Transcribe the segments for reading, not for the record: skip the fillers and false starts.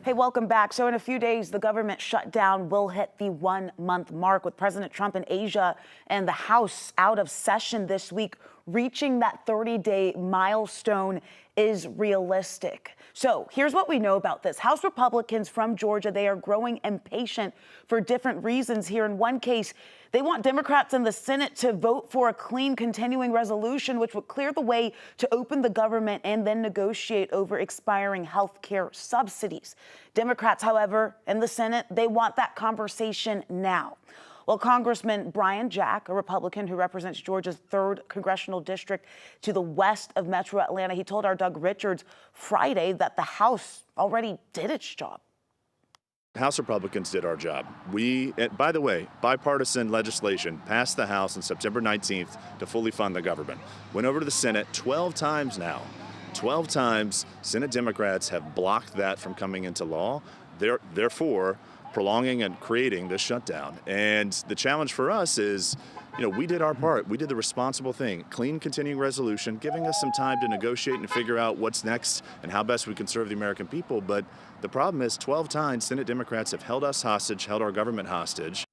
Hey, welcome back. So in a few days, the government shutdown will hit the 1-month mark with President Trump in Asia and the House out of session this week. Reaching that 30-day milestone is realistic. So here's what we know about this. House Republicans from Georgia, they are growing impatient for different reasons here. In one case, they want Democrats in the Senate to vote for a clean continuing resolution, which would clear the way to open the government and then negotiate over expiring health care subsidies. Democrats, however, in the Senate, they want that conversation now. Well, Congressman Brian Jack, a Republican who represents Georgia's 3rd congressional district to the west of Metro Atlanta, he told our Doug Richards Friday that the House already did its job. House Republicans did our job. We, by the way, bipartisan legislation passed the House on September 19th to fully fund the government. Went over to the Senate 12 times now. 12 times Senate Democrats have blocked that from coming into law, therefore prolonging and creating this shutdown. And the challenge for us is, we did our part. We did the responsible thing. Clean continuing resolution, giving us some time to negotiate and figure out what's next and how best we can serve the American people. But the problem is 12 times Senate Democrats have held us hostage, held our government hostage.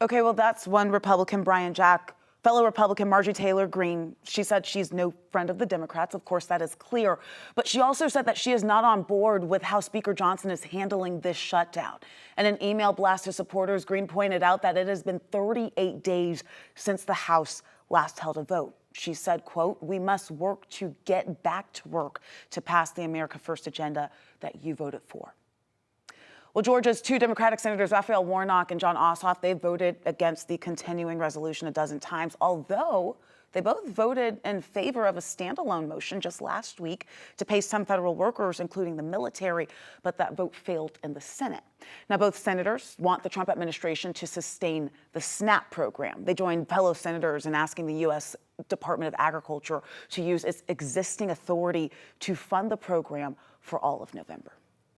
Okay, well, that's one Republican, Brian Jack. Fellow Republican Marjorie Taylor Greene, she said she's no friend of the Democrats. Of course, that is clear. But she also said that she is not on board with how Speaker Johnson is handling this shutdown. In an email blast to supporters, Greene pointed out that it has been 38 days since the House last held a vote. She said, quote, "We must work to get back to work to pass the America First agenda that you voted for." Well, Georgia's 2 Democratic senators, Raphael Warnock and John Ossoff, they voted against the continuing resolution a dozen times, although they both voted in favor of a standalone motion just last week to pay some federal workers, including the military, but that vote failed in the Senate. Now, both senators want the Trump administration to sustain the SNAP program. They joined fellow senators in asking the U.S. Department of Agriculture to use its existing authority to fund the program for all of November.